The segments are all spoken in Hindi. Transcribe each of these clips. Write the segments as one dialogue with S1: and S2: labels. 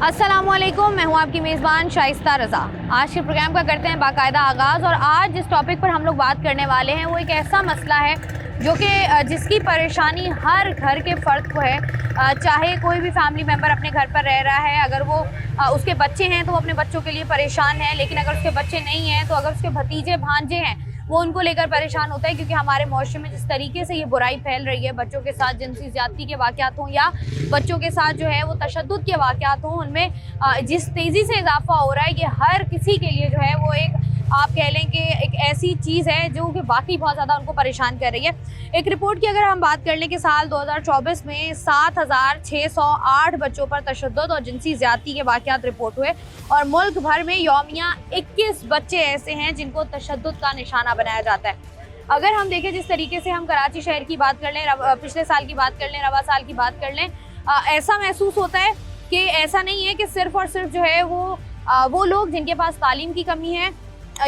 S1: अस्सलामुअलैकुम, मैं हूं आपकी मेज़बान शाइस्ता रज़ा। आज के प्रोग्राम का करते हैं बाकायदा आगाज़। और आज जिस टॉपिक पर हम लोग बात करने वाले हैं वो एक ऐसा मसला है जो कि जिसकी परेशानी हर घर के फ़र्द को है। चाहे कोई भी फैमिली मेम्बर अपने घर पर रह रहा है, अगर वो उसके बच्चे हैं तो वो अपने बच्चों के लिए परेशान है, लेकिन अगर उसके बच्चे नहीं हैं तो अगर उसके भतीजे भांजे हैं वो उनको लेकर परेशान होता है। क्योंकि हमारे माशरे में जिस तरीके से ये बुराई फैल रही है, बच्चों के साथ जिनसी ज़्यादती के वाक़यात हों या बच्चों के साथ जो है वो तशद्दुद के वाक़यात हों, उनमें जिस तेज़ी से इजाफा हो रहा है, ये हर किसी के लिए जो है वो एक आप कह लें कि एक ऐसी चीज़ है जो कि वाकई बहुत ज़्यादा उनको परेशान कर रही है। एक रिपोर्ट की अगर हम बात कर लें कि साल 2024 में 7,608 बच्चों पर तशद्दुद और जिनसी ज़्यादती के वाक़यात रिपोर्ट हुए और मुल्क भर में यौमिया 21 बच्चे ऐसे हैं जिनको तशद्दुद का निशाना बनाया जाता है। अगर हम देखें जिस तरीके से हम कराची शहर की बात कर लें, पिछले साल की बात कर लें, रवा साल की बात कर लें, ऐसा महसूस होता है कि ऐसा नहीं है कि सिर्फ़ और सिर्फ जो है वो लोग जिनके पास तालीम की कमी है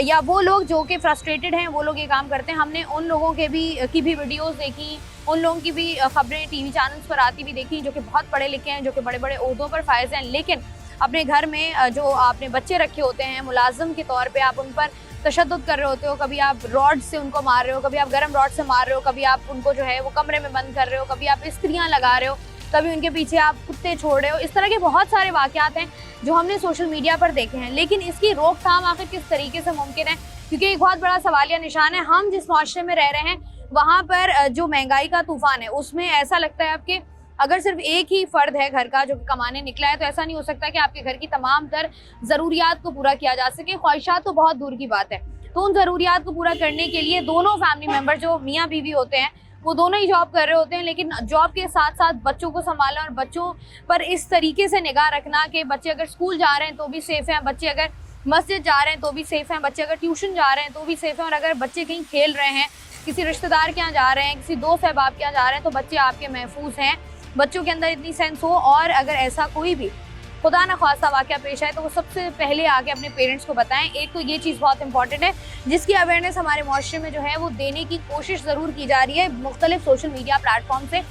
S1: या वो लोग जो कि फ्रस्ट्रेटेड हैं वो लोग ये काम करते हैं। हमने उन लोगों की भी वीडियोस देखी, उन लोगों की भी खबरें टीवी चैनल्स पर आती भी देखी जो कि बहुत पढ़े लिखे हैं, जो कि बड़े बड़े ओहदों पर फायज हैं, लेकिन अपने घर में जो आपने बच्चे रखे होते हैं मुलाजिम के तौर पे आप उन पर तशद्दुद कर रहे होते हो। कभी आप रॉड से उनको मार रहे हो, कभी आप गर्म रॉड से मार रहे हो, कभी आप उनको जो है वो कमरे में बंद कर रहे हो, कभी आप इस्त्रियाँ लगा रहे हो, कभी उनके पीछे आप कुत्ते छोड़ रहे हो। इस तरह के बहुत सारे वाक़यात हैं जो हमने सोशल मीडिया पर देखे हैं, लेकिन इसकी रोकथाम आखिर किस तरीके से मुमकिन है? क्योंकि एक बहुत बड़ा सवालिया निशान है। हम जिस माशरे में रह रहे हैं वहाँ पर जो महंगाई का तूफान है उसमें ऐसा लगता है आपके अगर सिर्फ एक ही फ़र्द है घर का जो कमाने निकला है तो ऐसा नहीं हो सकता कि आपके घर की तमाम तर ज़रूरियात को पूरा किया जा सके। ख्वाहिशात तो बहुत दूर की बात है, तो उन ज़रूरियात को पूरा करने के लिए दोनों फैमिली मेम्बर जो मियाँ बीवी होते हैं वो दोनों ही जॉब कर रहे होते हैं, लेकिन जॉब के साथ साथ बच्चों को संभालना और बच्चों पर इस तरीके से निगाह रखना कि बच्चे अगर स्कूल जा रहे हैं तो भी सेफ़ हैं, बच्चे अगर मस्जिद जा रहे हैं तो भी सेफ़ हैं, बच्चे अगर ट्यूशन जा रहे हैं तो भी सेफ़ हैं, और अगर बच्चे कहीं खेल रहे हैं, किसी रिश्तेदार के यहाँ जा रहे हैं, किसी दोस्त अहबाब के यहाँ जा रहे हैं तो बच्चे आपके महफूज हैं। बच्चों के अंदर इतनी सेंस हो और अगर ऐसा कोई भी खुदा न ख्वास्ता वाक़या पेश आए तो वो सबसे पहले आके अपने पेरेंट्स को बताएं। एक तो ये चीज़ बहुत इंपॉर्टेंट है जिसकी अवेयरनेस हमारे माशरे में जो है वो देने की कोशिश ज़रूर की जा रही है मुख्तलिफ सोशल मीडिया प्लेटफॉर्म से।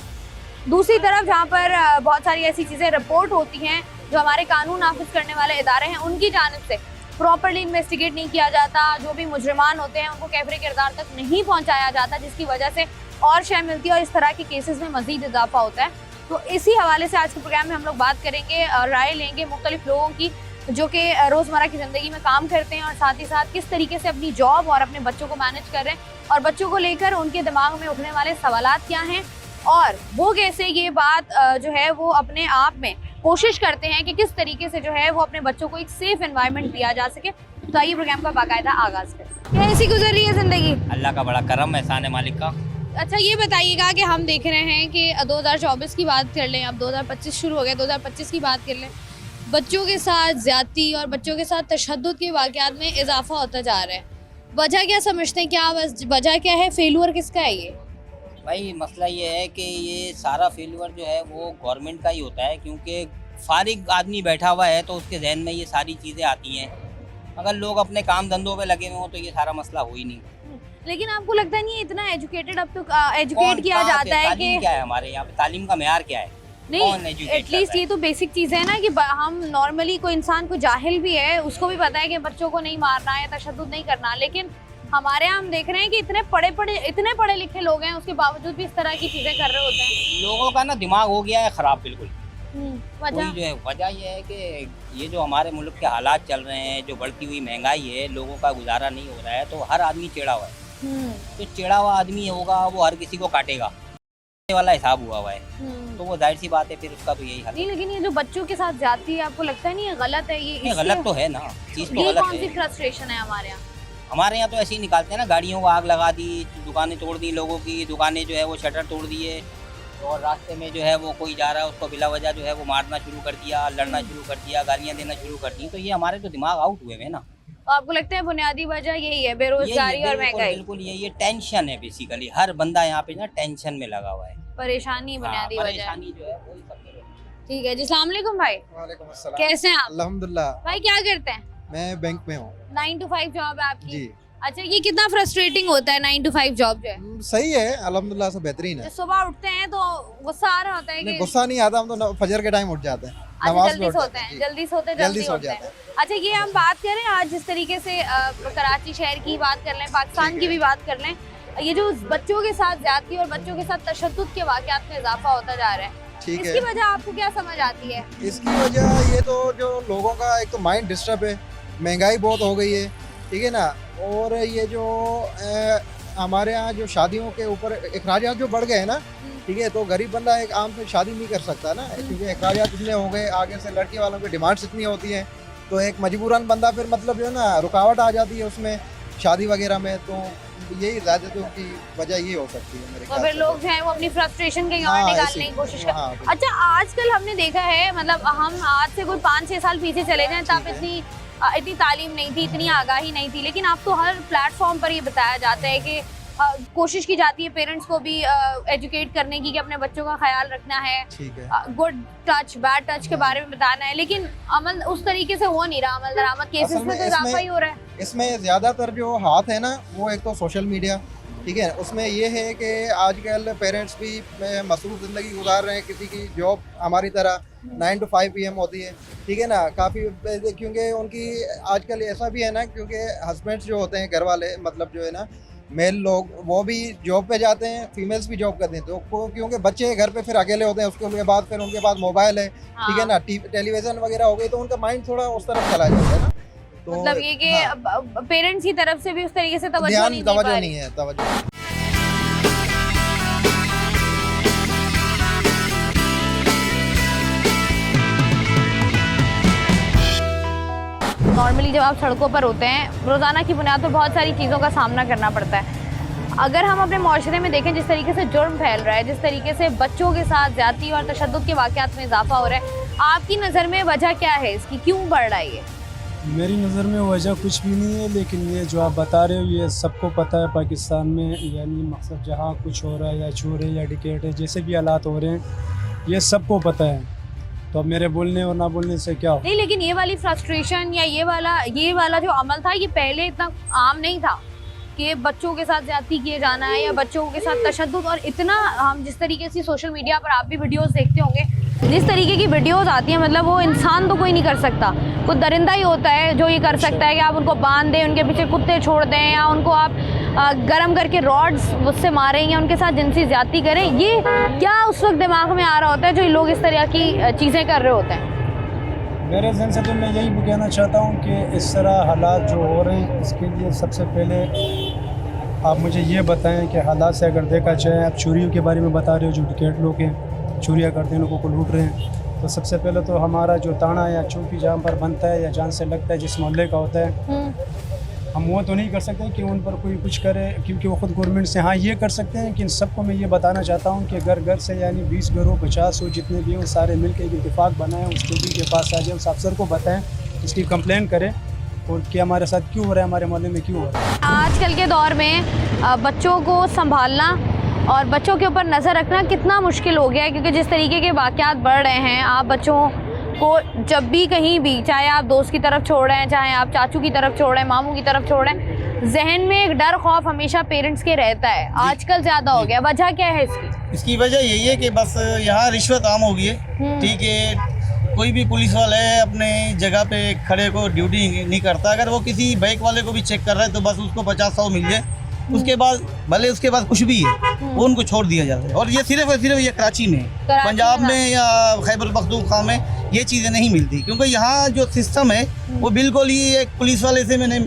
S1: दूसरी तरफ जहाँ पर बहुत सारी ऐसी चीज़ें रिपोर्ट होती हैं जो हमारे कानून नाफिज करने वाले इदारे हैं उनकी जानिब से प्रॉपरली इन्वेस्टिगेट नहीं किया जाता, जो भी मुजरिमान होते हैं उनको कैफरे किरदार तक नहीं पहुँचाया जाता, जिसकी वजह से और शय मिलती है और इस तरह के केसेस में मज़ीद इजाफा होता है। तो इसी हवाले से आज के प्रोग्राम में हम लोग बात करेंगे और राय लेंगे मुख्तलिफ लोगों की जो कि रोज़मर्रा की ज़िंदगी में काम करते हैं और साथ ही साथ किस तरीके से अपनी जॉब और अपने बच्चों को मैनेज कर रहे हैं और बच्चों को लेकर उनके दिमाग में उठने वाले सवालात क्या हैं और वो कैसे ये बात जो है वो अपने आप में कोशिश करते हैं कि किस तरीके से जो है वो अपने बच्चों को एक सेफ एनवायरनमेंट दिया जा सके। तो आइए प्रोग्राम का बाकायदा आगाज़ करें। कैसी गुजर रही है ज़िंदगी?
S2: अल्लाह का बड़ा करम, एहसान है मालिक का।
S1: अच्छा ये बताइएगा कि हम देख रहे हैं कि 2024 की बात कर लें, अब 2025 शुरू हो गया, 2025 की बात कर लें, बच्चों के साथ ज़्यादती और बच्चों के साथ तशद्दुद के वाक़यात में इजाफा होता जा रहा है। वजह क्या समझते हैं, क्या वजह क्या है, फेलुअर किसका है ये?
S2: भाई मसला ये है कि ये सारा फेल्यूर जो है वो गवर्नमेंट का ही होता है, क्योंकि फारिग आदमी बैठा हुआ है तो उसके जहन में ये सारी चीज़ें आती हैं। अगर लोग अपने काम धंधों पे लगे हुए हों तो ये सारा मसला हो ही नहीं।
S1: लेकिन आपको लगता नहीं इतना एजुकेटेड अब तो एजुकेट किया जाता है कि
S2: क्या है हमारे यहाँ पे तालीम का मेयार क्या है?
S1: नहीं, एटलीस्ट ये तो बेसिक चीज़ है ना कि हम नॉर्मली कोई इंसान को जाहिल भी है उसको भी पता है कि बच्चों को नहीं मारना है, तशद्दुद नहीं करना, लेकिन हमारे यहाँ हम देख रहे हैं कि इतने पढ़े लिखे लोग हैं उसके बावजूद भी इस तरह की चीज़ें कर रहे होते हैं।
S2: लोगों का ना दिमाग हो गया है ख़राब बिल्कुल।
S1: वजह
S2: जो है वजह ये है कि ये जो हमारे मुल्क के हालात चल रहे हैं, जो बढ़ती हुई महंगाई है, लोगों का गुजारा नहीं हो रहा है तो हर आदमी चिढ़ा हुआ है। तो चिढ़ा हुआ आदमी होगा वो हर किसी को काटेगा वाला हिसाब हुआ है, तो वो जाहिर सी बात है फिर उसका तो यही हाल है।
S1: नहीं, लेकिन ये जो बच्चों के साथ जाती है आपको लगता नहीं है गलत है ये?
S2: गलत तो है ना, चीज़ तो गलत है।
S1: कौन सी फ्रस्ट्रेशन है हमारे यहाँ?
S2: हमारे यहाँ तो ऐसे ही निकालते हैं ना, गाड़ियों को आग लगा दी, दुकानें तोड़ दी, लोगों की दुकानें जो है वो शटर तोड़ दिए और रास्ते में जो है वो कोई जा रहा है उसको बिला वजह जो है वो मारना शुरू कर दिया, लड़ना शुरू कर दिया, गालियाँ देना शुरू कर दी। तो ये हमारे तो दिमाग आउट हुए हैं ना।
S1: तो आपको लगता है बुनियादी वजह यही है, बेरोजगारी और महंगाई?
S2: बिल्कुल ये टेंशन है बेसिकली। हर बंदा यहाँ पे ना टेंशन में लगा हुआ है,
S1: परेशानी बुनियादी वजह।
S2: परेशानी जो है वही सबसे।
S1: ठीक है जी, अस्सलाम वालेकुम भाई।
S3: वालेकुम अस्सलाम।
S1: कैसे हैं आप?
S3: अल्हम्दुलिल्लाह।
S1: भाई क्या करते हैं?
S3: मैं बैंक में हूँ।
S1: 9 to 5 जॉब है आपकी?
S3: जी।
S1: अच्छा, ये कितना फ्रस्ट्रेटिंग होता है 9 to 5 जॉब जो है?
S3: सही है, अल्हम्दुलिल्लाह से बेहतरीन है।
S1: सुबह उठते हैं तो गुस्सा आ रहा होता है कि
S3: गुस्सा नहीं आता, हम तो फजर के टाइम उठ जाते हैं।
S1: अच्छा,
S3: नमाज
S1: जल्दी
S3: में उठ
S1: सोते
S3: जाते
S1: हैं,
S3: जी।
S1: जल्दी सोते
S3: जल्दी
S1: जल्दी
S3: सो
S1: उठते हैं।
S3: जाते
S1: अच्छा, ये हम बात करें आज जिस तरीके से कराची शहर की बात कर लें, पाकिस्तान
S3: ठीक
S1: की
S3: है।
S1: भी बात कर लें, ये जो बच्चों के साथ ज्यादती और बच्चों के साथ तशद्दुद के वाकयात में इजाफा होता जा रहा है,
S3: ठीक
S1: इसकी
S3: है।
S1: वजह आपको क्या समझ आती है?
S3: इसकी वजह ये तो जो लोगों का एक तो माइंड डिस्टर्ब है, महंगाई बहुत हो गई है, ठीक है ना, और ये जो हमारे यहाँ जो शादियों के ऊपर अखराजात जो बढ़ गए हैं ना, ठीक है, तो गरीब बंदा एक आम से शादी नहीं कर सकता ना, क्योंकि अखराजात इतने हो गए, आगे से लड़की वालों की डिमांड्स इतनी होती हैं, तो एक मजबूरन बंदा फिर मतलब जो है ना रुकावट आ जाती है उसमें शादी वगैरह में, तो यही ज़्यादातर की वजह ये हो सकती है मेरे
S1: तो
S3: ख्याल
S1: फिर
S3: से।
S1: लोग जो है वो अपनी फ्रस्ट्रेशन कहीं और
S3: हाँ,
S1: निकालने
S3: ऐसे
S1: की
S3: ही।
S1: कोशिश कर।
S3: हाँ, बिल्कुल।
S1: अच्छा, आजकल हमने देखा है, मतलब हम आज से कोई 5-6 साल पीछे चले जाएं तब
S3: ठीक है।
S1: इतनी तालीम नहीं थी, इतनी आगाही नहीं थी, लेकिन अब तो हर प्लेटफॉर्म पर ये बताया जाता है कि कोशिश की जाती है पेरेंट्स को भी एजुकेट करने की कि अपने बच्चों का ख्याल रखना है,
S3: ठीक है।
S1: गुड टच बैड टच के बारे में बताना है, लेकिन अमल उस तरीके से हो नहीं रहा, अमल दरामद केसेस
S3: असल
S1: में
S3: में
S1: तो इजाफा ही हो रहा है।
S3: इसमें ज़्यादातर जो हाथ है ना, वो एक तो सोशल मीडिया, ठीक है, उसमें ये है कि आजकल पेरेंट्स भी मसरूफ़ ज़िंदगी गुजार रहे हैं, किसी की जॉब हमारी तरह 9 to 5 PM होती है, ठीक है ना, काफ़ी, क्योंकि उनकी आजकल ऐसा भी है ना, क्योंकि हस्बैंड्स जो होते हैं घर वाले, मतलब जो है ना मेल लोग, वो भी जॉब पे जाते हैं, फीमेल्स भी जॉब करते हैं, तो क्योंकि बच्चे घर पे फिर अकेले होते हैं, उसके बाद फिर उनके पास मोबाइल है, ठीक है ना, टेलीविज़न वगैरह हो गई, तो उनका माइंड थोड़ा उस तरफ चला जाता है ना, तो
S1: मतलब ये कि
S3: हाँ,
S1: पेरेंट्स की तरफ से भी उस तरीके से तवज्जो
S3: ध्यान
S1: नहीं दे पा
S3: तवज्जो
S1: रही।
S3: नहीं है, तवज्जो।
S1: नॉर्मली जब आप सड़कों पर होते हैं, रोज़ाना की बुनियाद पर बहुत सारी चीज़ों का सामना करना पड़ता है। अगर हम अपने माशरे में देखें, जिस तरीके से जुर्म फैल रहा है, जिस तरीके से बच्चों के साथ ज़्यादती और तशद्दुद के वाक़यात में इजाफा हो रहा है, आपकी नज़र में वजह क्या है इसकी, क्यों बढ़ रहा है ये?
S4: मेरी नज़र में वजह कुछ भी नहीं है, लेकिन ये जो आप बता रहे हो ये सबको पता है पाकिस्तान में, यानी मकसद जहाँ कुछ हो रहा है या चोर है या डिकेट है, जैसे भी हालात हो रहे हैं ये सबको पता है, तो अब मेरे बोलने और ना बोलने से क्या हो।
S1: नहीं, लेकिन ये वाली फ्रस्ट्रेशन या ये वाला जो अमल था, ये पहले इतना आम नहीं था कि बच्चों के साथ ज्यादती किए जाना है या बच्चों के साथ तशद्दुद, और इतना हम जिस तरीके से सोशल मीडिया पर आप भी वीडियोस देखते होंगे, जिस तरीके की वीडियोस आती हैं, मतलब वो इंसान तो कोई नहीं कर सकता, कोई दरिंदा ही होता है जो ये कर सकता है कि आप उनको बांध दें, उनके पीछे कुत्ते छोड़ दें, या उनको आप गर्म करके रॉड्स उससे मारें या उनके साथ जिनसी ज्यादती करें। ये क्या उस वक्त दिमाग में आ रहा होता है जो ये लोग इस तरह की चीज़ें कर रहे होते हैं?
S4: मेरे जहन से तो मैं यही कहना चाहता हूँ कि इस तरह हालात जो हो रहे हैं, इसके लिए सबसे पहले आप मुझे ये बताएं कि हालात से अगर देखा जाए, आप चोरियों के बारे में बता रहे हो, जो डिकेट लोग हैं चोरियाँ करते हैं, लोगों को लूट रहे हैं, तो सबसे पहले तो हमारा जो ताना या चौकी जहाँ पर बनता है या जान से लगता है, जिस मोहल्ले का होता है, हम वो तो नहीं कर सकते कि उन पर कोई कुछ करे, क्योंकि वो खुद गवर्नमेंट से हाँ ये कर सकते हैं, कि इन सबको मैं ये बताना चाहता हूँ कि घर घर से यानी 20 घरों 50 हो, जितने भी हों सारे मिलकर एक इत्तेफाक बनाएं, उस चौकी के पास आ जाए, उस अफसर को बताएं, इसकी कंप्लेन करें और कि हमारे साथ क्यों हो रहा है, हमारे मोहल्ले में क्यों हो रहा है।
S1: आजकल के दौर में बच्चों को संभालना और बच्चों के ऊपर नज़र रखना कितना मुश्किल हो गया है, क्योंकि जिस तरीके के वाक़यात बढ़ रहे हैं, आप बच्चों को जब भी कहीं भी, चाहे आप दोस्त की तरफ छोड़ रहे हैं, चाहे आप चाचू की तरफ छोड़ रहे हैं, मामू की तरफ छोड़ रहे हैं, जहन में एक डर खौफ हमेशा पेरेंट्स के रहता है। आजकल ज़्यादा हो गया, वजह क्या है इसकी?
S5: इसकी वजह यही है कि बस यहाँ रिश्वत आम हो गई है, ठीक है, कोई भी पुलिस वाला है अपने जगह पे खड़े को ड्यूटी नहीं करता, अगर वो किसी बाइक वाले को भी चेक कर रहा है तो बस उसको 50-100 मिल जाए, उसके बाद भले उसके बाद कुछ भी है वो उनको छोड़ दिया जाता है। और ये सिर्फ ये कराची में, पंजाब में या खैबर पख्तूनख्वा में ये चीज़ें नहीं मिलती, क्योंकि यहाँ जो सिस्टम है वो बिल्कुल ही, एक पुलिस वाले से मैंने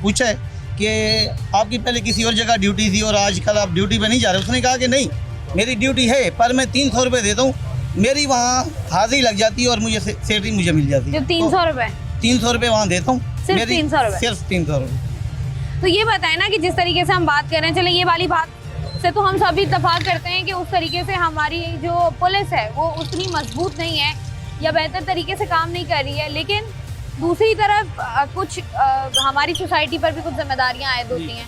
S5: पूछा है कि आपकी पहले किसी और जगह ड्यूटी थी और आजकल आप ड्यूटी पे नहीं जा रहे, उसने कहा कि नहीं मेरी ड्यूटी है, पर मैं 300 रुपये देता हूँ, मेरी वहाँ हाजिरी लग जाती है और मुझे सैलरी मुझे मिल जाती है।
S1: 300 रुपये?
S5: 300 रुपये वहाँ देता हूँ,
S1: सिर्फ 300 रुपये?
S5: सिर्फ 300 रुपये।
S1: तो ये बताएं ना कि जिस तरीके से हम बात कर रहे हैं, चले ये वाली बात से तो हम सभी इत्तेफाक करते हैं कि उस तरीके से हमारी जो पुलिस है वो उतनी मजबूत नहीं है या बेहतर तरीके से काम नहीं कर रही है, लेकिन दूसरी तरफ कुछ हमारी सोसाइटी पर भी कुछ जिम्मेदारियां आयद होती हैं।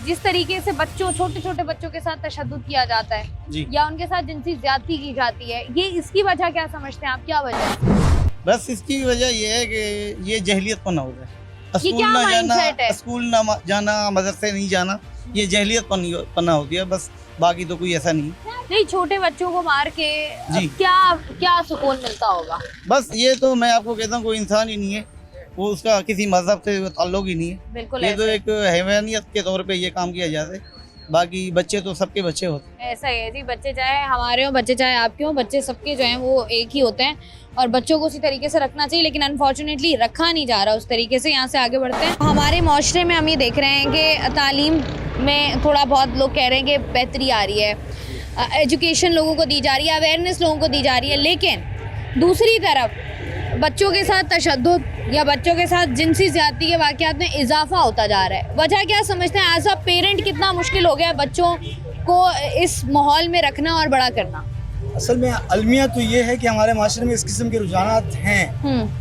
S1: जिस तरीके से बच्चों, छोटे छोटे बच्चों के साथ तशद्दुद किया जाता है या उनके साथ जिनसी ज्यादती की जाती है, ये इसकी वजह क्या समझते हैं आप, क्या वजह है?
S5: बस इसकी वजह ये है कि ये जहलियत पना हो गया,
S1: ये क्या mindset है?
S5: स्कूल ना जाना, मदरसे नहीं जाना, ये जहलियत पन्ना होती है बस, बाकी तो कोई ऐसा नहीं।
S1: नहीं, छोटे बच्चों को मार के
S5: जी।
S1: क्या क्या सुकून मिलता होगा?
S5: बस ये तो मैं आपको कहता हूँ कोई इंसान ही नहीं है, वो उसका किसी मजहब से ताल्लुक ही नहीं है।
S1: बिल्कुल
S5: ये
S1: ऐसा
S5: तो
S1: ही।
S5: एक हैवानियत के तौर पे ये काम किया जाता है, बाकी बच्चे तो सबके बच्चे होते हैं।
S1: ऐसा ही है जी, बच्चे चाहे हमारे हों, बच्चे चाहे आपके हों, बच्चे सबके जो हैं वो एक ही होते हैं और बच्चों को उसी तरीके से रखना चाहिए, लेकिन अनफॉर्चुनेटली रखा नहीं जा रहा उस तरीके से। यहाँ से आगे बढ़ते हैं। हमारे माशरे में हम ये देख रहे हैं कि तालीम में थोड़ा बहुत लोग कह रहे हैं कि बेहतरी आ रही है, एजुकेशन लोगों को दी जा रही है, अवेयरनेस लोगों को दी जा रही है, लेकिन दूसरी तरफ बच्चों के साथ तशद्दुद या बच्चों के साथ जिनसी ज़्यादती के वाक़यात में इजाफा होता जा रहा है। वजह क्या समझते हैं? एज अ पेरेंट कितना मुश्किल हो गया है बच्चों को इस माहौल में रखना और बड़ा करना?
S4: असल में अलमिया तो ये है कि हमारे माशरे में इस किस्म के रुझानात हैं,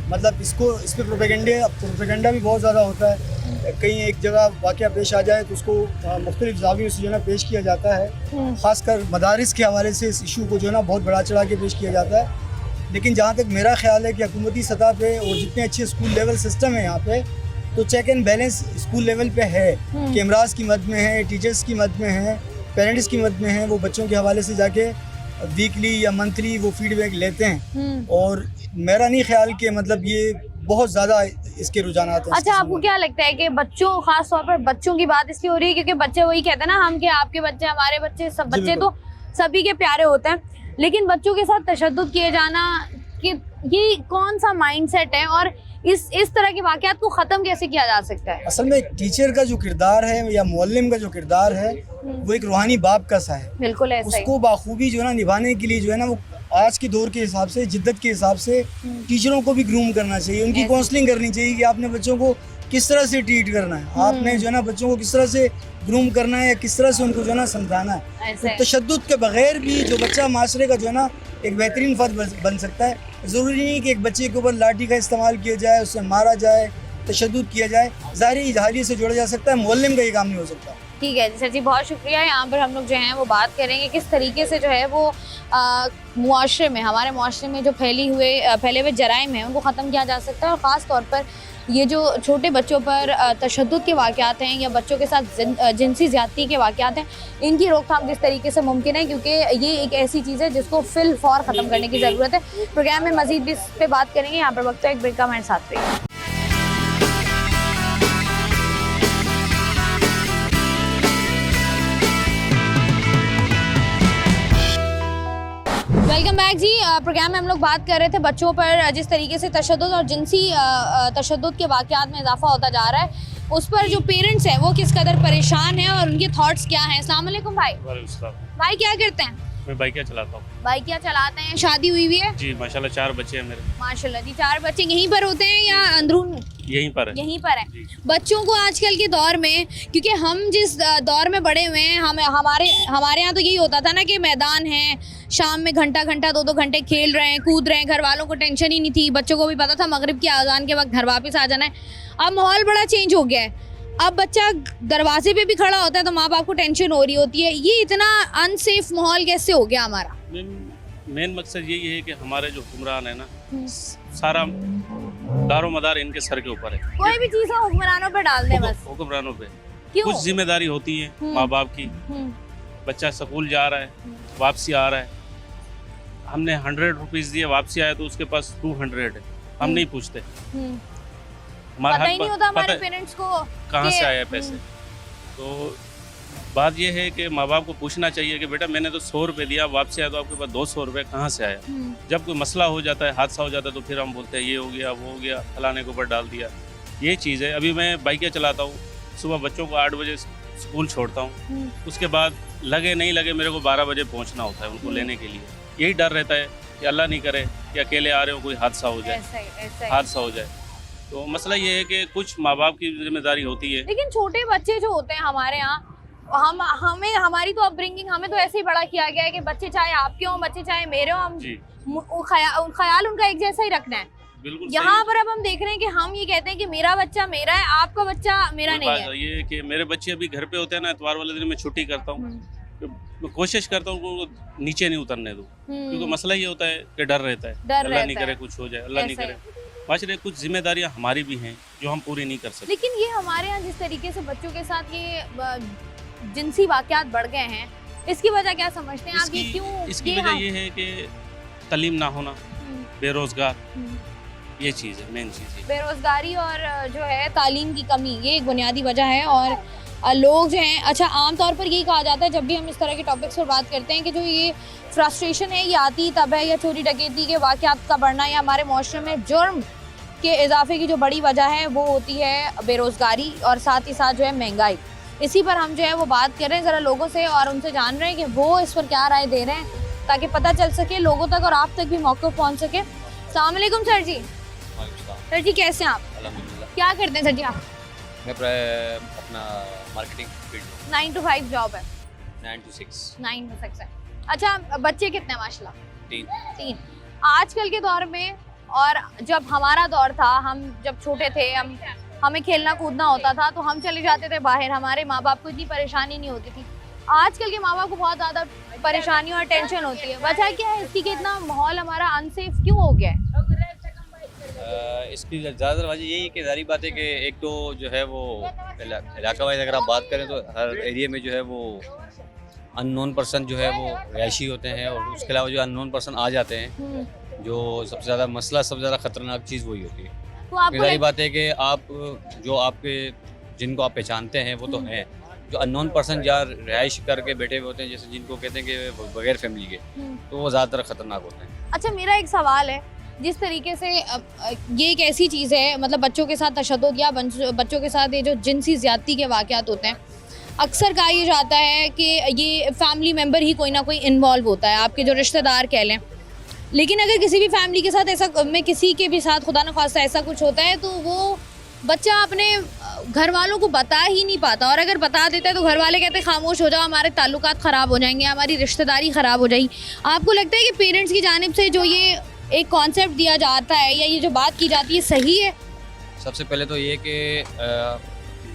S4: मतलब इस पर प्रोपेगेंडा भी बहुत ज़्यादा होता है। कहीं एक जगह वाक़या पेश आ जाए तो उसको मुख्तलिफ ज़ावियों से जो है ना पेश किया जाता है, ख़ासकर मदारिस के हवाले से इस इशू को जो है ना बहुत बढ़ा चढ़ा के पेश किया जाता है। लेकिन जहाँ तक मेरा ख्याल है कि हुकूमती सतह पे और जितने अच्छे स्कूल लेवल सिस्टम है यहाँ पे, तो check and balance school level पे है। कैमरास की मद में है, टीचर्स की मद में है, पेरेंट्स की मद में है। वो बच्चों के हवाले से जाके वीकली या मंथली वो फीडबैक लेते हैं और मेरा नहीं ख्याल कि मतलब ये बहुत ज़्यादा इसके रुझानात हैं।
S1: अच्छा, आपको क्या लगता है कि बच्चों, खास तौर पर बच्चों की बात इसलिए हो रही है क्योंकि बच्चे वही कहते हैं ना, हम के आपके बच्चे, हमारे बच्चे, सब बच्चे तो सभी के प्यारे होते हैं, लेकिन बच्चों के साथ तशद्दुद किए जाना कि ये कौन सा माइंडसेट है और इस तरह के वाक़यात को ख़त्म कैसे किया जा सकता है?
S4: असल में टीचर का जो किरदार है या मुअल्लिम का जो किरदार है वो एक रूहानी बाप का सा है।
S1: बिल्कुल ऐसा ही।
S4: उसको बाखूबी जो है ना निभाने के लिए जो है ना वो आज के दौर के हिसाब से, जिद्दत के हिसाब से टीचरों को भी ग्रूम करना चाहिए, उनकी काउंसलिंग करनी चाहिए कि आपने बच्चों को किस तरह से ट्रीट करना है, आपने जो है ना बच्चों को किस तरह से ग्रूम करना है या किस तरह से उनको जो है ना समझाना है। तो तशद्दुद के बगैर भी जो बच्चा माशरे का जो है ना एक बेहतरीन फ़र्द बन सकता है। ज़रूरी नहीं कि एक बच्चे के ऊपर लाठी का इस्तेमाल किया जाए, उससे मारा जाए, तशद्दुद किया जाए। ज़ाहिर इजहारियत से जोड़ा जा सकता है, मुअल्लिम का ये काम नहीं हो सकता।
S1: ठीक है सर जी, बहुत शुक्रिया। यहाँ पर हम लोग जो हैं वो बात करेंगे किस तरीके से जो है वो मुआशरे में, हमारे मुआशरे में जो फैले हुए जराइम हैं उनको ख़त्म किया जा सकता है, और ख़ास तौर पर ये जो छोटे बच्चों पर तशद्दुद के वाक़यात हैं या बच्चों के साथ जिनसी ज़्यादती के वाक़यात हैं, इनकी रोकथाम किस तरीके से मुमकिन है, क्योंकि ये एक ऐसी चीज़ है जिसको फिल फौर ख़त्म करने की ज़रूरत है। प्रोग्राम में मज़ीद भी इस पर बात करेंगे। यहाँ पर वक्त है एक ब्रेक का, हमारे साथ रहिए। वेलकम बैक जी। प्रोग्राम में हम लोग बात कर रहे थे बच्चों पर जिस तरीके से तशद्दुद और जिनसी तशद्दुद के वाक़यात में इजाफा होता जा रहा है, उस पर जो पेरेंट्स हैं वो किस कदर परेशान हैं और उनके थॉट्स क्या हैं। अस्सलाम वालेकुम भाई। भाई क्या करते हैं?
S6: मैं बाइकिया चलाता हूँ।
S1: बाइकिया चलाते हैं। शादी हुई हुई है?
S6: जी माशाल्लाह, 4 बच्चे हैं मेरे।
S1: माशाल्लाह जी, 4 बच्चे यहीं पर होते हैं या अंदरून?
S6: यहीं पर है।
S1: यहीं पर है। बच्चों को आजकल के दौर में, क्योंकि हम जिस दौर में बड़े हुए हैं, हमारे यहाँ तो यही होता था ना कि मैदान है, शाम में घंटा 2-2 घंटे खेल रहे हैं, कूद रहे हैं, घर वालों को टेंशन ही नहीं थी, बच्चों को भी पता था मगरिब की अजान के वक्त घर वापस आ जाना है। अब माहौल बड़ा चेंज हो गया है। अब बच्चा दरवाजे पे भी खड़ा होता है तो माँ बाप को टेंशन हो रही होती है। ये इतना अनसेफ माहौल कैसे हो गया हमारा?
S6: मेन मकसद यही है कि हमारे जो हुक्मरान है ना, सारा दारो मदार इनके सर के ऊपर है।
S1: कोई भी चीज़ हो हुक्मरानों पे डाल दे बस।
S6: हुक्मरानों पे
S1: क्यों?
S6: कुछ जिम्मेदारी होती है माँ बाप की। बच्चा स्कूल जा रहा है, वापसी आ रहा है, हमने 100 रुपीज़ दिए, वापसी आया तो उसके पास 200 है, हम नहीं पूछते।
S1: पता ही नहीं होता हमारे पेरेंट्स को
S6: कहाँ से आया पैसे। तो बात यह है कि माँ बाप को पूछना चाहिए कि बेटा मैंने तो 100 रुपये दिया, वापसी आया तो आपके पास 200 रुपये कहाँ से आया। जब कोई मसला हो जाता है, हादसा हो जाता है, तो फिर हम बोलते हैं ये हो गया, वो हो गया, फलाने के ऊपर डाल दिया। ये चीज़ है। अभी मैं बाइकें चलाता हूँ, सुबह बच्चों को 8 बजे स्कूल छोड़ता हूँ, उसके बाद लगे नहीं लगे मेरे को 12 बजे पहुँचना होता है उनको लेने के लिए। यही डर रहता है कि अल्लाह नहीं करे कि अकेले आ रहे हो कोई हादसा हो जाए। तो मसला ये है कि कुछ माँ बाप की जिम्मेदारी होती है।
S1: लेकिन छोटे बच्चे जो होते हैं हमारे यहाँ, हमें हमारी तो अपब्रिंगिंग, हमें तो ऐसे ही बड़ा किया गया है कि बच्चे चाहे आपके हों, बच्चे चाहे मेरे हों, हम ख्याल उनका एक जैसा ही रखना है।
S6: बिल्कुल। यहाँ
S1: पर अब हम देख रहे हैं कि हम ये कहते हैं कि मेरा बच्चा मेरा है, आपका बच्चा मेरा नहीं है।
S6: ये कि मेरे बच्चे अभी घर पे होते हैं ना, इतवार वाले दिन मैं छुट्टी करता हूँ, मैं कोशिश करता हूँ उनको नीचे नहीं उतरने दूँ, क्योंकि मसला ये होता है कि डर रहता है, अल्लाह नहीं करे कुछ हो जाए, अल्लाह नहीं करे। माशरे कुछ जिम्मेदारियां हमारी भी हैं जो हम पूरी नहीं कर सकते।
S1: लेकिन ये हमारे यहाँ जिस तरीके से बच्चों के साथ ये जिनसी वाकयात बढ़ गए हैं, इसकी वजह क्या समझते हैं आप? ये क्यों?
S6: इसकी वजह ये है कि तालीम ना होना, बेरोजगार, ये चीज़ है, मेन चीज़ है।
S1: बेरोजगारी और जो है तालीम की कमी, ये एक बुनियादी वजह है। और लोग जो हैं, अच्छा आमतौर पर यही कहा जाता है जब भी हम इस तरह के टॉपिक्स पर बात करते हैं कि जो ये फ्रस्ट्रेशन है ये आती तब है, या चोरी डकैती के वाक़यात का बढ़ना, या हमारे माशरे में जुर्म के इजाफे की जो बड़ी वजह है वो होती है बेरोज़गारी और साथ ही साथ जो है महंगाई। इसी पर हम जो है वो बात कर रहे हैं ज़रा लोगों से और उनसे जान रहे हैं कि वो इस पर क्या राय दे रहे हैं, ताकि पता चल सके लोगों तक और आप तक भी मौक़िफ़ पहुँच सके। अस्सलाम वालेकुम सर जी। सर जी कैसे हैं आप?
S7: अल्हम्दुलिल्लाह।
S1: क्या करते हैं सर जी आप?
S7: मैं अपना मार्केटिंग फील्ड
S1: 9 to 5 जॉब है?
S7: 9 to 6
S1: 9 to 6 है। अच्छा बच्चे कितने हैं माशाल्लाह?
S7: 3।
S1: आजकल के दौर में और जब हमारा दौर था, हम जब छोटे थे, हमें खेलना कूदना होता था तो हम चले जाते थे बाहर, हमारे माँ बाप को इतनी परेशानी नहीं होती थी। आजकल के माँ बाप को बहुत ज़्यादा परेशानी और टेंशन होती है। वजह क्या है इसकी कि इतना माहौल हमारा अनसेफ क्यों हो गया है?
S7: इसकी ज़्यादातर वजह यही है कि जारी बात है कि एक तो जो है वो इलाका वाइज अगर आप बात करें तो हर एरिया में जो है वो अननोन पर्सन जो है वो रहायशी होते हैं, और उसके अलावा जो अननोन पर्सन आ जाते हैं, जो सबसे ज़्यादा मसला, सबसे ज़्यादा ख़तरनाक चीज़ वही होती है।
S1: तो आपको
S7: जारी बात है कि आप जो आपके जिनको आप पहचानते हैं वो तो हैं, जो अननोन पर्सन या रहायश करके बैठे हुए होते हैं, जैसे जिनको कहते हैं कि बगैर फैमिली के, तो वो ज़्यादातर ख़तरनाक होते हैं।
S1: अच्छा मेरा एक सवाल है, जिस तरीके से ये एक ऐसी चीज़ है, मतलब बच्चों के साथ तशद्दुद या बच्चों के साथ ये जो जिनसी ज़्यादती के वाक़यात होते हैं, अक्सर कहा ये जाता है कि ये फैमिली मेम्बर ही कोई ना कोई इन्वॉल्व होता है, आपके जो रिश्तेदार कह लें। लेकिन अगर किसी भी फैमिली के साथ ऐसा में किसी के भी साथ खुदा न खास्ता ऐसा कुछ होता है तो वो बच्चा अपने घर वालों को बता ही नहीं पाता, और अगर बता देता है तो घर वाले कहते हैं खामोश हो जाओ, हमारे ताल्लुकात ख़राब हो जाएंगे, हमारी रिश्तेदारी ख़राब हो जाएगी। आपको लगता है कि पेरेंट्स की जानिब से जो ये एक कॉन्सेप्ट दिया जाता है या ये जो बात की जाती है सही है?
S7: सबसे पहले तो ये कि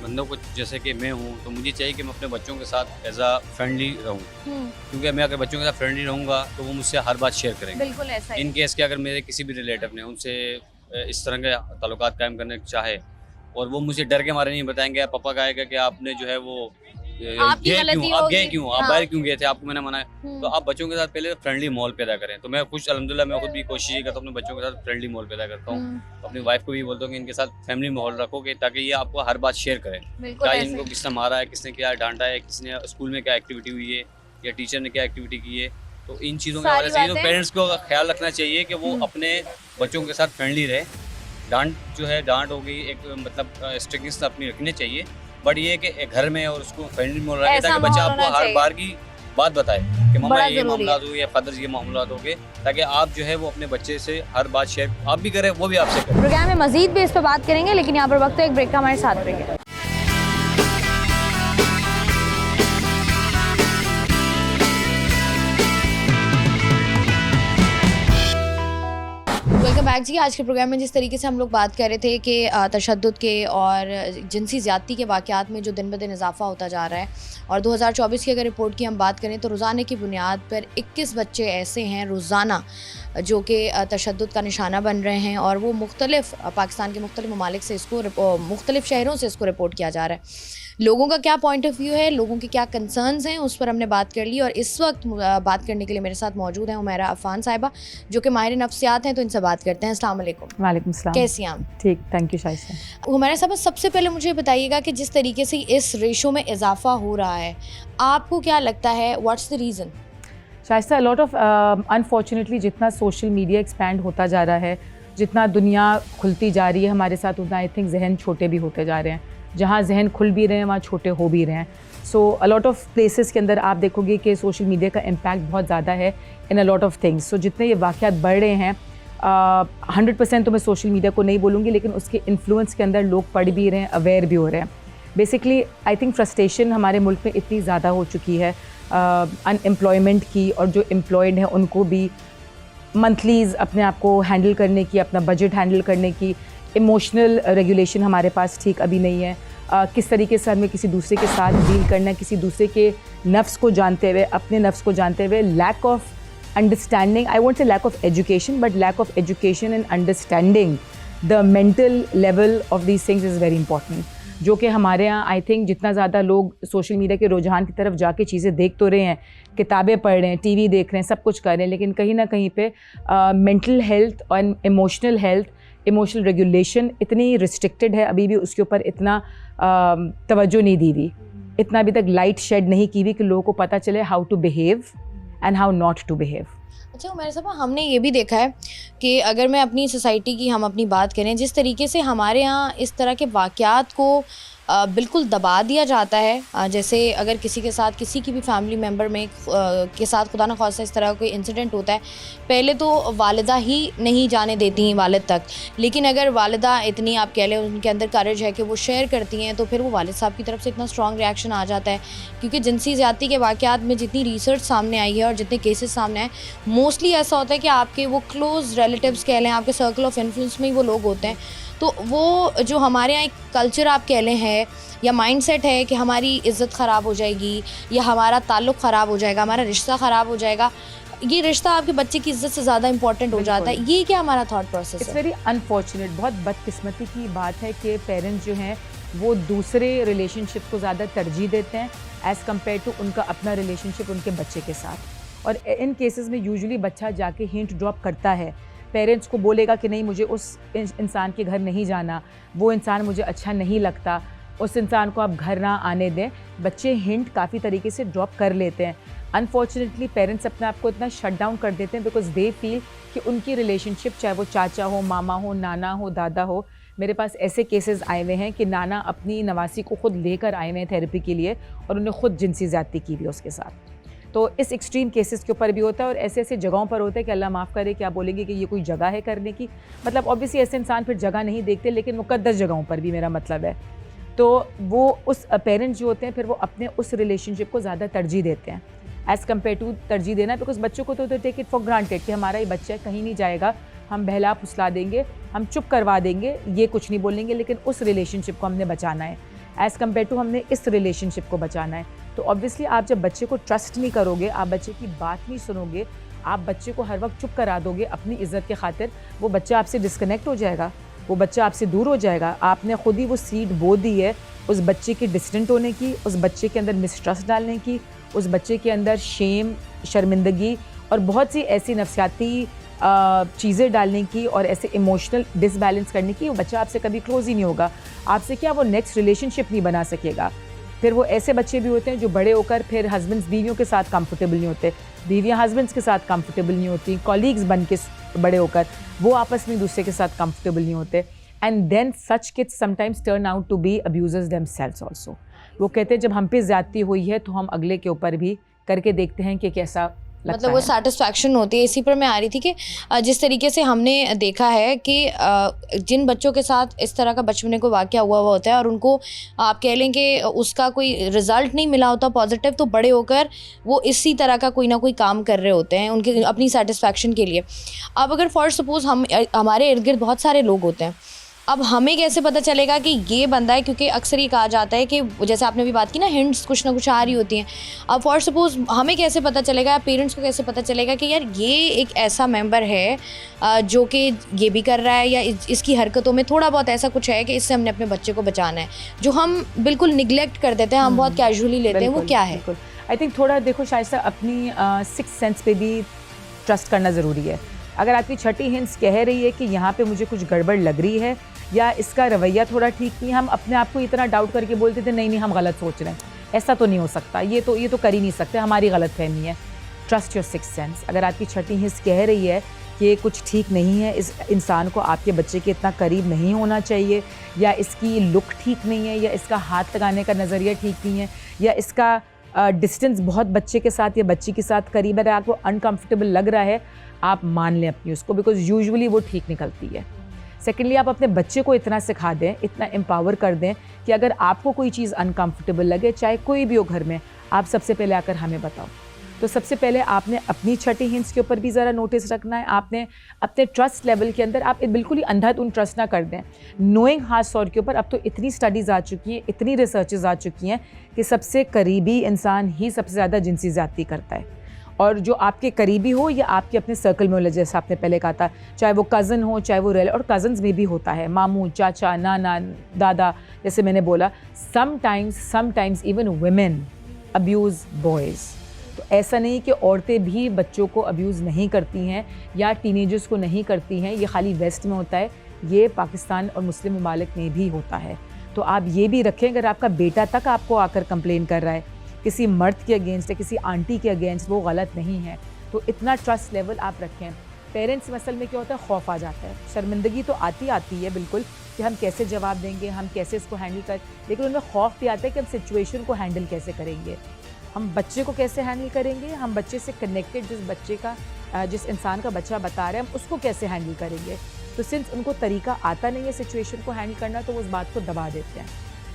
S7: बंदों को, जैसे कि मैं हूँ, तो मुझे चाहिए कि मैं अपने बच्चों के साथ एज आ फ्रेंडली रहूँ, क्योंकि मैं अगर बच्चों के साथ फ्रेंडली रहूँगा तो वो मुझसे हर बात शेयर करेंगे।
S1: बिल्कुल ऐसा
S7: इन केस के अगर मेरे किसी भी रिलेटिव ने उनसे इस तरह के ताल्लुकात कायम करने चाहे और वो मुझे डर के मारे नहीं बताएंगे, पापा कहेगा कि आपने जो है वो आप गए क्यों, आप बाहर क्यों गए थे, आपको मैंने मना है, तो आप बच्चों के साथ पहले फ्रेंडली माहौल पैदा करें। तो मैं खुश अल्हम्दुलिल्लाह मैं खुद भी कोशिश करता हूँ अपने बच्चों के साथ फ्रेंडली माहौल पैदा करता हूँ। अपनी वाइफ को भी बोलता हूँ कि इनके साथ फैमिली माहौल रखोगे ताकि ये आपको हर बात शेयर करें, चाहे इनको किसने मारा है, किसने क्या डांटा है, किसने स्कूल में क्या एक्टिविटी हुई है या टीचर ने क्या एक्टिविटी की है। तो इन चीज़ों के हवाले से तो पेरेंट्स को ख्याल रखना चाहिए कि वो अपने बच्चों के साथ फ्रेंडली रहे। डांट जो है, डांट हो गई एक मतलब स्ट्रिक्टनेस अपनी रखनी चाहिए, बट ये कि घर में और उसको फ्रेंडली मोड रखे ताकि बच्चा आपको हर बार की बात बताए कि मम्मा ये मामला हो या फादर ये मामला हो गए, ताकि आप जो है वो अपने बच्चे से हर बात शेयर आप भी करें, वो भी आपसे करें।
S1: प्रोग्राम में मजीद भी इस पर बात करेंगे, लेकिन यहाँ पर वक्त है एक ब्रेक का, हमारे साथ रहेंगे। वेलकम बैक जी। आज के प्रोग्राम में जिस तरीके से हम लोग बात कर रहे थे कि तशद्दुद के और जिनसी ज़्यादती के वाक़यात में जो दिन ब दिन इजाफा होता जा रहा है, और 2024 की अगर रिपोर्ट की हम बात करें तो रोज़ाना की बुनियाद पर 21 बच्चे ऐसे हैं रोज़ाना जो कि तशद्दुद का निशाना बन रहे हैं, और वो मुख्तलिफ़ पाकिस्तान के मुख्तलिफ़ ममालिक से इसको मुख्तलिफ़ शहरों से इसको रिपोर्ट किया जा रहा है। लोगों का क्या पॉइंट ऑफ व्यू है, लोगों के क्या कंसर्न्स हैं, उस पर हमने बात कर ली। और इस वक्त बात करने के लिए मेरे साथ मौजूद हैं उमैरा अफ़ान साहिबा, जो कि माहिर नफ्सियात हैं, तो इनसे बात करते हैं। अस्सलाम वालेकुम।
S8: वालेकुम सलाम।
S1: कैसी हैं आप?
S8: ठीक, थैंक यू शाइस्ता।
S1: उमैरा साहब, सबसे पहले मुझे बताइएगा कि जिस तरीके से इस रेशो में इजाफा हो रहा है, आपको क्या लगता है, what's the reason?
S8: Shaista, lot of unfortunately जितना सोशल मीडिया एक्सपैंड होता जा रहा है, जितना दुनिया खुलती जा रही है हमारे साथ, उतना आई थिंक जहन छोटे भी होते जा रहे हैं। जहाँ जहन खुल भी रहे हैं वहाँ छोटे हो भी रहे हैं। सो अ लॉट ऑफ प्लेसेस के अंदर आप देखोगे कि सोशल मीडिया का इम्पैक्ट बहुत ज़्यादा है इन अ लॉट ऑफ थिंग्स। सो जितने ये वाक़यात बढ़ रहे हैं, 100% तो मैं सोशल मीडिया को नहीं बोलूँगी, लेकिन उसके इन्फ्लुएंस के अंदर लोग पढ़ भी रहे हैं, अवेयर भी हो रहे हैं। बेसिकली आई थिंक फ्रस्ट्रेशन हमारे मुल्क में इतनी ज़्यादा हो चुकी है अनएम्प्लॉयमेंट की, और जो एम्प्लॉयड हैं उनको भी मंथलीज़ अपने आप को हैंडल करने की, अपना बजट हैंडल करने की, इमोशनल रेगुलेशन हमारे पास ठीक अभी नहीं है। किस तरीके से हमें किसी दूसरे के साथ डील करना है, किसी दूसरे के नफ्स को जानते हुए, अपने नफ्स को जानते हुए, lack of understanding, I won't say lack of education, but lack of education and understanding the mental level of these things is very important. जो कि हमारे यहाँ आई थिंक जितना ज़्यादा लोग सोशल मीडिया के रुझान की तरफ जाके चीज़ें देख तो रहे हैं, किताबें पढ़ रहे हैं, टीवी देख रहे हैं, सब कुछ कर रहे हैं, लेकिन कहीं ना कहीं पे मेंटल हेल्थ और इमोशनल हेल्थ, इमोशनल रेगुलेशन इतनी रिस्ट्रिक्टेड है, अभी भी उसके ऊपर इतना तवज्जो नहीं दी हुई, इतना अभी तक लाइट शेड नहीं की हुई कि लोगों को पता चले how to behave and how not to behave.
S1: अच्छा उमैर साहब, हमने ये भी देखा है कि अगर मैं अपनी सोसाइटी की हम अपनी बात करें, जिस तरीके से हमारे यहाँ इस तरह के वाक़यात को बिल्कुल दबा दिया जाता है, जैसे अगर किसी के साथ किसी की भी फैमिली मेम्बर में के साथ खुदा न खास्ता इस तरह कोई इंसिडेंट होता है, पहले तो वालिदा ही नहीं जाने देती हैं वालिद तक, लेकिन अगर वालिदा इतनी आप कह लें उनके अंदर करेज है कि वो शेयर करती हैं, तो फिर वो वालिद साहब की तरफ से इतना स्ट्रॉन्ग रिएक्शन आ जाता है। क्योंकि जिनसी ज़्यादती के वाक़यात में जितनी रिसर्च सामने आई है और जितने केसेस सामने आए, मोस्टली ऐसा होता है कि आपके वो क्लोज़ रिलेटिव्स कह लें, आपके सर्कल ऑफ इन्फ्लुएंस में ही वो लोग होते हैं। तो वो जो हमारे यहाँ एक कल्चर आप कह लें है या माइंडसेट है कि हमारी इज़्ज़त ख़राब हो जाएगी या हमारा ताल्लुक़ ख़राब हो जाएगा, हमारा रिश्ता ख़राब हो जाएगा, ये रिश्ता आपके बच्चे की इज़्ज़त से ज़्यादा इंपॉर्टेंट हो जाता है। ये क्या हमारा थॉट प्रोसेस है?
S8: इट्स वेरी अनफॉर्चुनेट, बहुत बदकिस्मती की बात है कि पेरेंट्स जो हैं वो दूसरे रिलेशनशिप को ज़्यादा तरजीह देते हैं एज़ कम्पेयर टू उनका अपना रिलेशनशिप उनके बच्चे के साथ। और इन केसेस में यूजुअली बच्चा जाके हिंट ड्रॉप करता है, पेरेंट्स को बोलेगा कि नहीं मुझे उस इंसान के घर नहीं जाना, वो इंसान मुझे अच्छा नहीं लगता, उस इंसान को आप घर ना आने दें। बच्चे हिंट काफ़ी तरीके से ड्रॉप कर लेते हैं। अनफॉर्चुनेटली पेरेंट्स अपने आप को इतना शट डाउन कर देते हैं बिकॉज दे फील कि उनकी रिलेशनशिप, चाहे वो चाचा हो, मामा हो, नाना हो, दादा हो। मेरे पास ऐसे केसेस आए हुए हैं कि नाना अपनी नवासी को खुद लेकर आए हुए हैं थेरेपी के लिए और उन्हें खुद जिनसी ज़्यादती की हुई उसके साथ। तो इस एक्सट्रीम केसेस के ऊपर भी होता है और ऐसे ऐसे जगहों पर होता है कि अल्लाह माफ़ करे क्या बोलेंगे कि ये कोई जगह है करने की, मतलब ऑब्वियसली ऐसे इंसान फिर जगह नहीं देखते, लेकिन मुक़द्दस जगहों पर भी मेरा मतलब है। तो वो उस पेरेंट्स जो होते हैं फिर वो अपने उस रिलेशनशिप को ज़्यादा तरजीह देते हैं एज़ कम्पेयर टू तरजीह देना, बिकॉज बच्चों को तो टेक इट फॉर ग्रांटेड कि हमारा ये बच्चा कहीं नहीं जाएगा, हम बहला फुसला देंगे, हम चुप करवा देंगे, ये कुछ नहीं बोलेंगे, लेकिन उस रिलेशनशिप को हमने बचाना है एज़ कम्पेयर टू हमने इस रिलेशनशिप को बचाना है। तो ऑब्वियसली आप जब बच्चे को ट्रस्ट नहीं करोगे, आप बच्चे की बात नहीं सुनोगे, आप बच्चे को हर वक्त चुप करा दोगे अपनी इज़्ज़त के खातिर, वो बच्चा आपसे डिस्कनेक्ट हो जाएगा, वो बच्चा आपसे दूर हो जाएगा। आपने खुद ही वो सीड बो दी है उस बच्चे की डिस्टेंट होने की, उस बच्चे के अंदर मिसट्रस्ट डालने की, उस बच्चे के अंदर शेम, शर्मिंदगी और बहुत सी ऐसी नफ्सियाती चीज़ें डालने की और ऐसे इमोशनल डिसबैलेंस करने की। वो बच्चा आपसे कभी क्लोज ही नहीं होगा, आपसे क्या वो नेक्स्ट रिलेशनशिप नहीं बना सकेगा। फिर वो ऐसे बच्चे भी होते हैं जो बड़े होकर फिर हस्बैंड्स बीवियों के साथ कंफर्टेबल नहीं होते, बीवियाँ हस्बैंड्स के साथ कंफर्टेबल नहीं होती, कॉलीग्स बन के बड़े होकर वो आपस में दूसरे के साथ कंफर्टेबल नहीं होते। And then such kids sometimes turn out to be abusers themselves also. वो कहते हैं जब हम पे ज़्यादती हुई है तो हम अगले के ऊपर भी करके देखते हैं कि कैसा
S1: मतलब वो सेटिस्फैक्शन होती है। इसी पर मैं आ रही थी कि जिस तरीके से हमने देखा है कि जिन बच्चों के साथ इस तरह का बचपने को वाक़या हुआ होता है और उनको आप कह लें कि उसका कोई रिज़ल्ट नहीं मिला होता पॉजिटिव, तो बड़े होकर वो इसी तरह का कोई ना कोई काम कर रहे होते हैं उनके अपनी सेटिस्फैक्शन के लिए। अब अगर फॉर सपोज़ हमारे इर्द गिर्द बहुत सारे लोग होते हैं, अब हमें कैसे पता चलेगा कि ये बंदा है? क्योंकि अक्सर ये कहा जाता है कि जैसे आपने भी बात की ना, हिंट्स कुछ ना कुछ आ रही होती हैं। अब फॉर सपोज़ हमें कैसे पता चलेगा या पेरेंट्स को कैसे पता चलेगा कि यार ये एक ऐसा मेंबर है जो कि ये भी कर रहा है या इसकी हरकतों में थोड़ा बहुत ऐसा कुछ है कि इससे हमने अपने बच्चे को बचाना है, जो हम बिल्कुल निगलेक्ट कर देते हैं, हम बहुत कैजुअली लेते हैं, वो क्या है?
S8: आई थिंक थोड़ा देखो शायद अपनी सिक्स सेंस पे भी ट्रस्ट करना ज़रूरी है। अगर आपकी छठी हिंट्स कह रही है कि यहाँ पे मुझे कुछ गड़बड़ लग रही है या इसका रवैया थोड़ा ठीक नहीं, हम अपने आप को इतना डाउट करके बोलते थे नहीं हम गलत सोच रहे हैं, ऐसा तो नहीं हो सकता, ये तो कर ही नहीं सकते, हमारी गलत फहमी है। Trust your six sense. अगर आपकी छठी हिंस कह रही है कि कुछ ठीक नहीं है, इस इंसान को आपके बच्चे के इतना करीब नहीं होना चाहिए, या इसकी लुक ठीक नहीं है, या इसका हाथ लगाने का नज़रिया ठीक नहीं है, या इसका डिस्टेंस बहुत बच्चे के साथ या बच्ची के साथ करीब है, आपको अनकंफर्टेबल लग रहा है, आप मान लें अपनी उसको, बिकॉज यूजुअली वो ठीक निकलती है। सेकेंडली, आप अपने बच्चे को इतना सिखा दें, इतना एम्पावर कर दें कि अगर आपको कोई चीज़ अनकंफर्टेबल लगे, चाहे कोई भी हो घर में, आप सबसे पहले आकर हमें बताओ। तो सबसे पहले आपने अपनी छठी हिंट्स के ऊपर भी ज़रा नोटिस रखना है। आपने अपने ट्रस्ट लेवल के अंदर आप बिल्कुल ही अंधाधुंध ट्रस्ट ना कर दें। नोइंग हाथ सॉर के ऊपर अब तो इतनी स्टडीज़ आ चुकी हैं, इतनी रिसर्चेज आ चुकी हैं कि सबसे करीबी इंसान ही सबसे ज़्यादा जिनसी ज़्यादती करता है। और जो आपके करीबी हो या आपके अपने सर्कल में हो, जैसे आपने पहले कहा था, चाहे वो कज़न हो, चाहे वो रियल, और कज़न्स में भी होता है, मामू, चाचा, नाना, दादा, जैसे मैंने बोला, sometimes even women abuse boys. तो ऐसा नहीं कि औरतें भी बच्चों को अब्यूज़ नहीं करती हैं या टीनेजर्स को नहीं करती हैं, ये खाली वेस्ट में होता है, ये पाकिस्तान और मुस्लिम ममालिक में भी होता है। तो आप ये भी रखें, अगर आपका बेटा तक आपको आकर कंप्लेन कर रहा है किसी मर्द के अगेंस्ट या किसी आंटी के अगेंस्ट, वो गलत नहीं है, तो इतना ट्रस्ट लेवल आप रखें। पेरेंट्स मसल में क्या होता है, खौफ आ जाता है, शर्मिंदगी तो आती है बिल्कुल कि हम कैसे जवाब देंगे, हम कैसे इसको हैंडल कर, लेकिन उनमें खौफ भी आता है कि हम सिचुएशन को हैंडल कैसे करेंगे, हम बच्चे को कैसे हैंडल करेंगे, हम बच्चे से कनेक्टेड जिस इंसान का बच्चा बता रहे हैं हम उसको कैसे हैंडल करेंगे। तो सिंस उनको तरीका आता नहीं है सिचुएशन को हैंडल करना, तो वो उस बात को दबा देते हैं।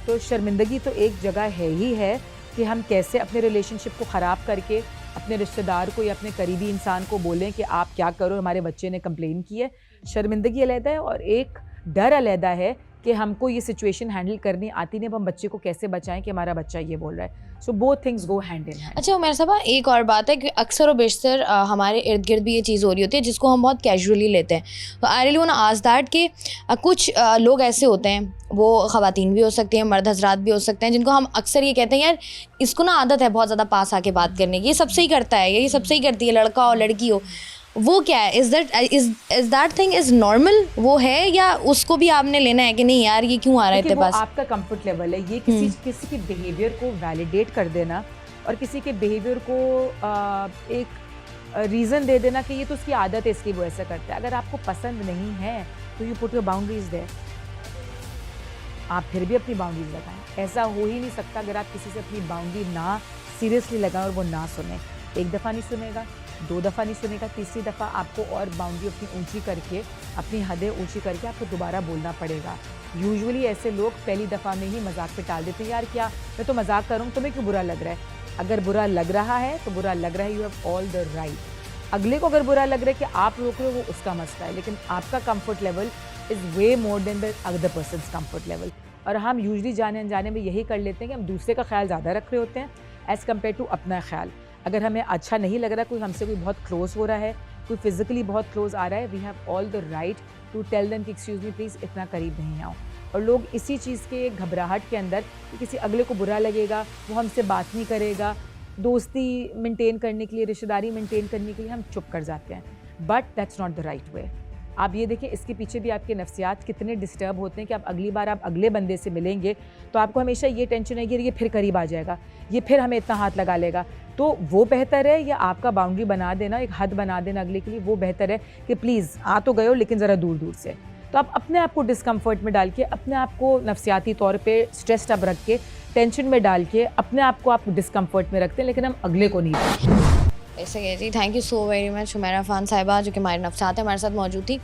S8: तो शर्मिंदगी तो एक जगह है कि हम कैसे अपने रिलेशनशिप को ख़राब करके अपने रिश्तेदार को या अपने करीबी इंसान को बोलें कि आप क्या करो, हमारे बच्चे ने कंप्लेन की है। शर्मिंदगी अलग है और एक डर अलग है कि हमको ये सिचुएशन हैंडल करनी आती नहीं, अब हम बच्चे को कैसे बचाएं कि हमारा बच्चा ये बोल रहा है। So both things go hand in hand.
S1: अच्छा उमर साहब, एक और बात है कि अक्सर और बेशतर हमारे इर्द गिर्द भी ये चीज़ हो रही होती है जिसको हम बहुत कैजुअली लेते हैं। तो I really want to ask that कि कुछ लोग ऐसे होते हैं, वो ख़वातीन भी हो सकते हैं, मर्द हजरात भी हो सकते हैं, जिनको हम अक्सर ये कहते हैं यार इसको ना आदत है बहुत ज़्यादा पास आके बात करने की, ये सबसे ही करता है, ये सबसे ही करती है, लड़का हो लड़की हो। वो क्या है, is that thing is normal वो है, या उसको भी आपने लेना है कि नहीं यार ये क्यों आ रहा है तेरे पास?
S8: आपका कंफर्ट लेवल है, ये किसी के बिहेवियर को वैलिडेट कर देना और किसी के बिहेवियर को एक रीज़न दे देना कि ये तो उसकी आदत है इसलिए वो ऐसा करता है। अगर आपको पसंद नहीं है तो you put your boundaries there, आप फिर भी अपनी बाउंड्रीज लगाएं। ऐसा हो ही नहीं सकता अगर आप किसी से अपनी बाउंड्री ना सीरियसली लगाएं और वो ना सुने। एक दफ़ा नहीं सुनेगा, 2 दफ़ा नहीं सुनेगा, तीसरी दफ़ा आपको और बाउंड्री अपनी ऊंची करके, अपनी हदें ऊंची करके आपको दोबारा बोलना पड़ेगा। यूजुअली ऐसे लोग पहली दफ़ा में ही मजाक पे टाल देते हैं, यार क्या मैं तो मजाक कर रहा हूँ, तुम्हें क्यों बुरा लग रहा है? अगर बुरा लग रहा है तो बुरा लग रहा है, you have all the right. अगले को अगर बुरा लग रहा है कि आप रोक रहे हो, वो उसका मसला है, लेकिन आपका comfort level is way more than the other persons comfort level. और हम यूजुअली जाने अनजाने में यही कर लेते हैं कि हम दूसरे का ख्याल ज़्यादा रख रहे होते हैं एज़ कम्पेयर टू अपना ख्याल। अगर हमें अच्छा नहीं लग रहा, कोई हमसे कोई बहुत क्लोज हो रहा है, कोई फिजिकली बहुत क्लोज आ रहा है, we have all the right to tell them कि एक्सक्यूज़ मी प्लीज़ इतना करीब नहीं आओ। और लोग इसी चीज़ के घबराहट के अंदर कि किसी अगले को बुरा लगेगा, वो हमसे बात नहीं करेगा, दोस्ती मेंटेन करने के लिए, रिश्तेदारी मेंटेन करने के लिए हम चुप कर जाते हैं। But that's not the right way. आप ये देखिए इसके पीछे भी आपके नफ्सियात कितने डिस्टर्ब होते हैं कि आप अगली बार आप अगले बंदे से मिलेंगे तो आपको हमेशा ये टेंशन है कि ये फिर करीब आ जाएगा, ये फिर हमें इतना हाथ लगा लेगा। तो वो बेहतर है या आपका बाउंड्री बना देना, एक हद बना देना अगले के लिए, वो बेहतर है कि प्लीज़ आ तो गए हो लेकिन ज़रा दूर दूर से। तो आप अपने आप को डिस्कम्फर्ट में डाल के, अपने आप को नफ्सियाती तौर पे स्ट्रेस्ड अप रख के, टेंशन में डाल के अपने आप को आप डिस्कम्फर्ट में रखते हैं, लेकिन हम अगले को नहीं।
S1: ऐसे है जी, thank you so very much Humaira Khan साहिबा, जो कि हमारे नफ्सात है, हमारे साथ मौजूद थी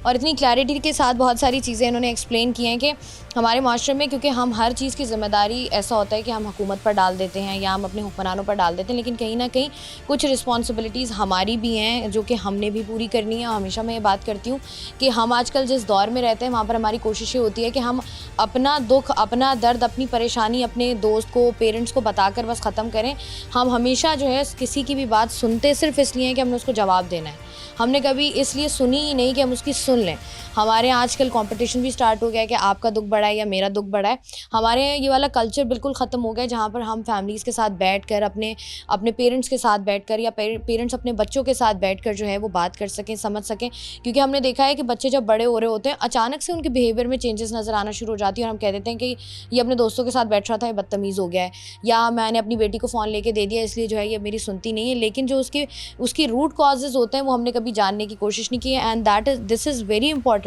S1: और इतनी क्लैरिटी के साथ बहुत सारी चीज़ें इन्होंने एक्सप्लेन की हैं कि हमारे माशरे में क्योंकि हम हर चीज़ की ज़िम्मेदारी ऐसा होता है कि हम हुकूमत पर डाल देते हैं या हम अपने हुक्मरानों पर डाल देते हैं, लेकिन कहीं ना कहीं कुछ रिस्पॉन्सिबिलिटीज़ हमारी भी हैं जो कि हमने भी पूरी करनी है। हमेशा मैं ये बात करती हूँ कि हम आजकल जिस दौर में रहते हैं वहाँ पर हमारी कोशिश ये होती है कि हम अपना दुख, अपना दर्द, अपनी परेशानी अपने दोस्त को, पेरेंट्स को बताकर बस ख़त्म करें। हम हमेशा जो है किसी की भी बात सुनते सिर्फ इसलिए हैं कि हमने उसको जवाब देना है, हमने कभी इसलिए सुनी ही नहीं कि हम उसकी सुन लें। हमारे यहाँ आजकल कंपटीशन भी स्टार्ट हो गया है कि आपका दुख बड़ा है या मेरा दुख बड़ा है। हमारे यहाँ ये वाला कल्चर बिल्कुल ख़त्म हो गया है जहाँ पर हम फैमिलीज़ के साथ बैठकर अपने पेरेंट्स के साथ बैठकर या पेरेंट्स अपने बच्चों के साथ बैठकर जो है वो बात कर सकें, समझ सकें। क्योंकि हमने देखा है कि बच्चे जब बड़े हो रहे होते हैं अचानक से उनके बिहेवियर में चेंजेस नज़र आना शुरू हो जाती है और हम कह देते हैं कि ये अपने दोस्तों के साथ बैठ रहा था, ये बदतमीज़ हो गया है, या मैंने अपनी बेटी को फ़ोन लेके दे दिया इसलिए जो है ये मेरी सुनती नहीं है। लेकिन जो उसकी रूट कॉजेज़ होते हैं वो हमने कभी जानने की कोशिश नहीं की है। And this is very important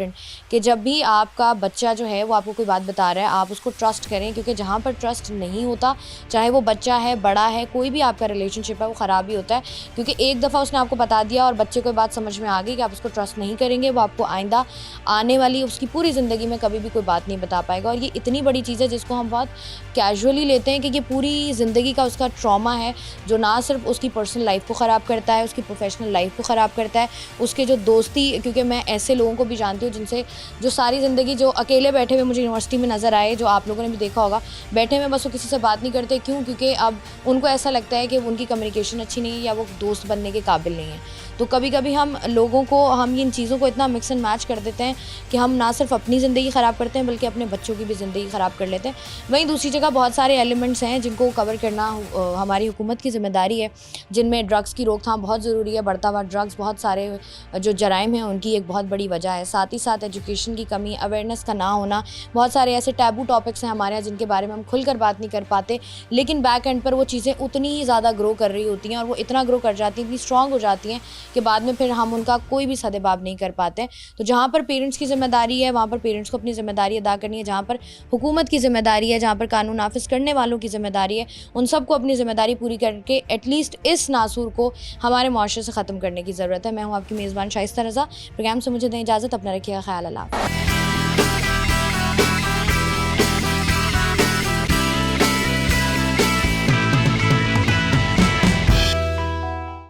S1: कि जब भी आपका बच्चा जो है वो आपको कोई बात बता रहा है आप उसको ट्रस्ट करें, क्योंकि जहाँ पर ट्रस्ट नहीं होता, चाहे वो बच्चा है, बड़ा है, कोई भी आपका रिलेशनशिप है, वो ख़राब ही होता है। क्योंकि एक दफ़ा उसने आपको बता दिया और बच्चे को बात समझ में आ गई कि आप उसको ट्रस्ट नहीं करेंगे, वो आपको आइंदा आने वाली उसकी पूरी ज़िंदगी में कभी भी कोई बात नहीं बता पाएगा। और ये इतनी बड़ी चीज़ है जिसको हम बहुत कैजुअली लेते हैं कि ये पूरी ज़िंदगी का उसका ट्रॉमा है जो ना सिर्फ उसकी पर्सनल लाइफ को ख़राब करता है, उसकी प्रोफेशनल लाइफ को ख़राब करता है, उसके जो दोस्ती, क्योंकि मैं ऐसे लोगों को भी जानती हूँ जिनसे जो सारी ज़िंदगी जो अकेले बैठे हुए मुझे यूनिवर्सिटी में नज़र आए, जो आप लोगों ने भी देखा होगा, बैठे हुए बस वो किसी से बात नहीं करते। क्यों? क्योंकि अब उनको ऐसा लगता है कि उनकी कम्युनिकेशन अच्छी नहीं है या वो दोस्त बनने के काबिल नहीं है। तो कभी कभी हम लोगों को, हम इन चीज़ों को इतना मिक्स एंड मैच कर देते हैं कि हम ना सिर्फ अपनी ज़िंदगी ख़राब करते हैं बल्कि अपने बच्चों की भी ज़िंदगी ख़राब कर लेते हैं। वहीं दूसरी जगह बहुत सारे एलिमेंट्स हैं जिनको कवर करना हमारी हुकूमत की ज़िम्मेदारी है, जिनमें ड्रग्स की रोकथाम बहुत ज़रूरी है। बढ़ता हुआ ड्रग्स बहुत सारे जो जराइम हैं उनकी एक बहुत बड़ी वजह है। साथ ही साथ एजुकेशन की कमी, अवेयरनेस का ना होना, बहुत सारे ऐसे टैबू टॉपिक्स हैं हमारे यहाँ जिनके बारे में हम खुलकर बात नहीं कर पाते, लेकिन बैक एंड पर वो चीज़ें उतनी ही ज़्यादा ग्रो कर रही होती हैं और वो इतना ग्रो कर जाती हैं, इतनी स्ट्रॉन्ग हो जाती हैं कि बाद में फिर हम उनका कोई भी सदेबाब नहीं कर पाते हैं। तो जहाँ पर पेरेंट्स की ज़िम्मेदारी है वहाँ पर पेरेंट्स को अपनी ज़िम्मेदारी अदा करनी है, जहाँ पर हुकूमत की ज़िम्मेदारी है, जहाँ पर कानून नाफिज करने वालों की ज़िम्मेदारी है, उन सबको अपनी ज़िम्मेदारी पूरी करके एटलीस्ट इस नासूर को हमारे माशरे से ख़त्म करने की ज़रूरत है। मैं हूँ आपकी मेज़बान शाइस्ता रज़ा। प्रोग्राम से मुझे दें इजाज़त, अपना रखिएगा ख्याल। अल्लाह।